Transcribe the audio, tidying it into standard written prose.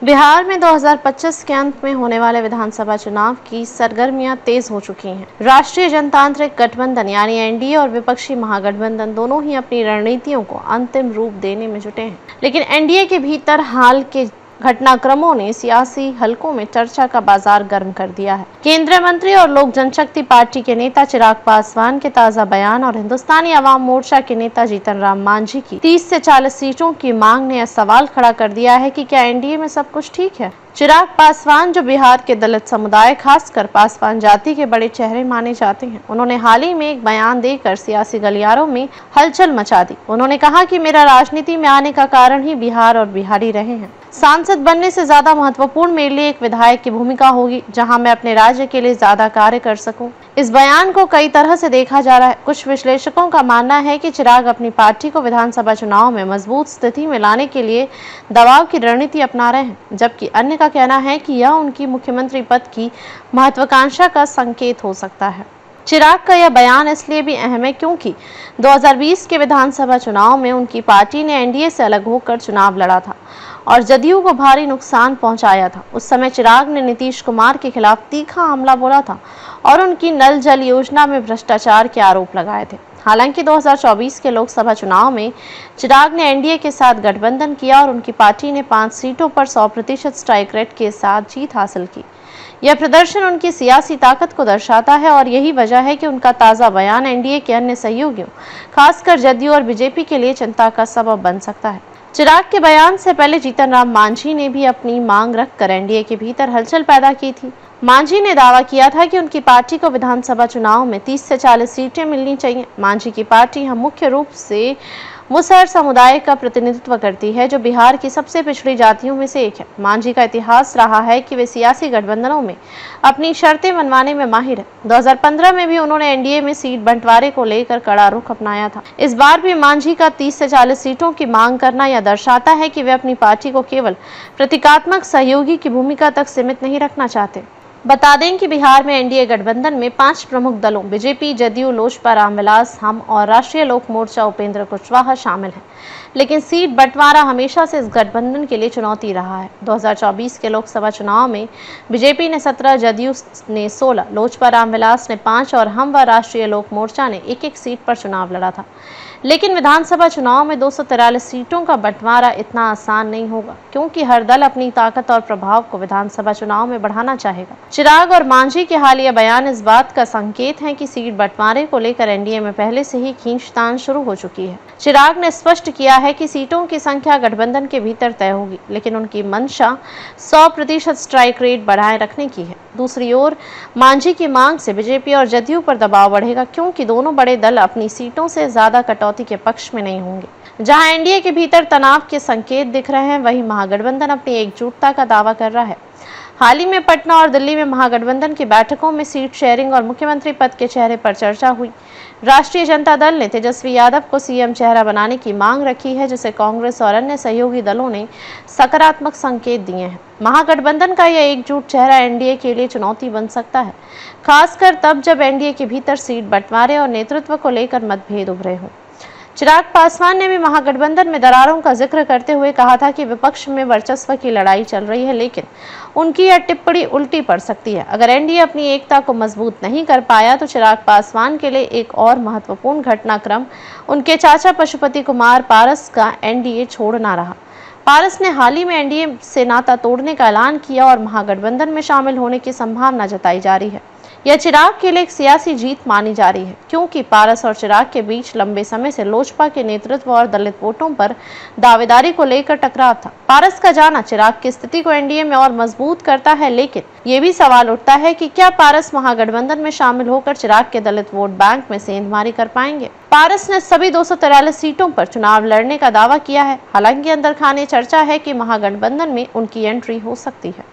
बिहार में 2025 के अंत में होने वाले विधानसभा चुनाव की सरगर्मियां तेज हो चुकी हैं। राष्ट्रीय जनतांत्रिक गठबंधन यानी एनडीए और विपक्षी महागठबंधन दोनों ही अपनी रणनीतियों को अंतिम रूप देने में जुटे हैं। लेकिन एनडीए के भीतर हाल के घटनाक्रमों ने सियासी हलकों में चर्चा का बाजार गर्म कर दिया है। केंद्रीय मंत्री और लोक जनशक्ति पार्टी के नेता चिराग पासवान के ताजा बयान और हिंदुस्तानी अवाम मोर्चा के नेता जीतन राम मांझी की 30 से 40 सीटों की मांग ने यह सवाल खड़ा कर दिया है कि क्या एनडीए में सब कुछ ठीक है। चिराग पासवान, जो बिहार के दलित समुदाय खासकर पासवान जाति के बड़े चेहरे माने जाते हैं, उन्होंने हाल ही में एक बयान देकर सियासी गलियारों में हलचल मचा दी। उन्होंने कहा कि मेरा राजनीति में आने का कारण ही बिहार और बिहारी रहे हैं। सांसद बनने से ज्यादा महत्वपूर्ण मेरे लिए एक विधायक की भूमिका होगी, जहां मैं अपने राज्य के लिए ज्यादा कार्य कर सकूं। इस बयान को कई तरह से देखा जा रहा है। कुछ विश्लेषकों का मानना है कि चिराग अपनी पार्टी को विधानसभा चुनाव में मजबूत स्थिति में लाने के लिए दबाव की रणनीति अपना रहे हैं, जबकि अन्य का कहना है कि यह उनकी मुख्यमंत्री पद की महत्वाकांक्षा का संकेत हो सकता है। चिराग का यह बयान इसलिए भी अहम है क्योंकि 2020 के विधानसभा चुनाव में उनकी पार्टी ने एनडीए से अलग होकर चुनाव लड़ा था और जदयू को भारी नुकसान पहुंचाया था। उस समय चिराग ने नीतीश कुमार के खिलाफ तीखा हमला बोला था और उनकी नल जल योजना में भ्रष्टाचार के आरोप लगाए थे। हालांकि 2024 के लोकसभा चुनाव में चिराग ने एनडीए के साथ गठबंधन किया और उनकी पार्टी ने 5 सीटों पर 100% स्ट्राइक रेट के साथ जीत हासिल की। यह प्रदर्शन उनकी सियासी ताकत को दर्शाता है और यही वजह है कि उनका ताजा बयान एनडीए के अन्य सहयोगियों, खासकर जदयू और बीजेपी के लिए चिंता का सबब बन सकता है। चिराग के बयान से पहले जीतन राम मांझी ने भी अपनी मांग रखकर एनडीए के भीतर हलचल पैदा की थी। मांझी ने दावा किया था कि उनकी पार्टी को विधानसभा चुनाव में 30 से 40 सीटें मिलनी चाहिए। मांझी की पार्टी हम मुख्य रूप से मुसहर समुदाय का प्रतिनिधित्व करती है, जो बिहार की सबसे पिछड़ी जातियों में से एक है। मांझी का इतिहास रहा है कि वे सियासी गठबंधनों में अपनी शर्तें मनवाने में माहिर है। 2015 में भी उन्होंने एनडीए में सीट बंटवारे को लेकर कड़ा रुख अपनाया था। इस बार भी मांझी का 30 से 40 सीटों की मांग करना यह दर्शाता है कि वे अपनी पार्टी को केवल प्रतीकात्मक सहयोगी की भूमिका तक सीमित नहीं रखना चाहते। बता दें कि बिहार में एनडीए गठबंधन में 5 प्रमुख दलों बीजेपी, जदयू, लोजपा, रामविलास, हम और राष्ट्रीय लोक मोर्चा उपेंद्र कुशवाहा शामिल हैं। लेकिन सीट बंटवारा हमेशा से इस गठबंधन के लिए चुनौती रहा है। 2024 के लोकसभा चुनाव में बीजेपी ने 17, जदयू ने 16, लोजपा रामविलास ने 5 और हम व राष्ट्रीय लोक मोर्चा ने 1-1 सीट पर चुनाव लड़ा था। लेकिन विधानसभा चुनाव में 243 सीटों का बंटवारा इतना आसान नहीं होगा, क्योंकि हर दल अपनी ताकत और प्रभाव को विधानसभा चुनाव में बढ़ाना चाहेगा। चिराग और मांझी के हालिया बयान इस बात का संकेत है कि सीट बंटवारे को लेकर एनडीए में पहले से ही खींचतान शुरू हो चुकी है। चिराग ने स्पष्ट किया है कि सीटों की संख्या गठबंधन के भीतर तय होगी, लेकिन उनकी मंशा 100% स्ट्राइक रेट बढ़ाए रखने की है। दूसरी ओर मांझी की मांग से बीजेपी और जदयू पर दबाव बढ़ेगा, क्योंकि दोनों बड़े दल अपनी सीटों से ज्यादा कटौती के पक्ष में नहीं होंगे। जहां एनडीए के भीतर तनाव के संकेत दिख रहे हैं, वहीं महागठबंधन अपनी एकजुटता का दावा कर रहा है। हाल ही में पटना और दिल्ली में महागठबंधन की बैठकों में सीट शेयरिंग और मुख्यमंत्री पद के चेहरे पर चर्चा हुई। राष्ट्रीय जनता दल ने तेजस्वी यादव को सीएम चेहरा बनाने की मांग रखी है, जिसे कांग्रेस और अन्य सहयोगी दलों ने सकारात्मक संकेत दिए हैं। महागठबंधन का यह एकजुट चेहरा एनडीए के लिए चुनौती बन सकता है, खासकर तब जब एनडीए के भीतर सीट बंटवारे और नेतृत्व को लेकर मतभेद उभरे हों। चिराग पासवान ने भी महागठबंधन में दरारों का जिक्र करते हुए कहा था कि विपक्ष में वर्चस्व की लड़ाई चल रही है, लेकिन उनकी यह टिप्पणी उल्टी पड़ सकती है। अगर एनडीए अपनी एकता को मजबूत नहीं कर पाया तो चिराग पासवान के लिए एक और महत्वपूर्ण घटनाक्रम उनके चाचा पशुपति कुमार पारस का एनडीए छोड़ना रहा। पारस ने हाल ही में एनडीए से नाता तोड़ने का ऐलान किया और महागठबंधन में शामिल होने की संभावना जताई जा रही है। यह चिराग के लिए एक सियासी जीत मानी जा रही है, क्योंकि पारस और चिराग के बीच लंबे समय से लोजपा के नेतृत्व और दलित वोटों पर दावेदारी को लेकर टकराव था। पारस का जाना चिराग की स्थिति को एनडीए में और मजबूत करता है, लेकिन ये भी सवाल उठता है कि क्या पारस महागठबंधन में शामिल होकर चिराग के दलित वोट बैंक में सेंधमारी कर पाएंगे। पारस ने सभी 243 सीटों पर चुनाव लड़ने का दावा किया है। हालांकि अंदर खाने चर्चा है कि महागठबंधन में उनकी एंट्री हो सकती है।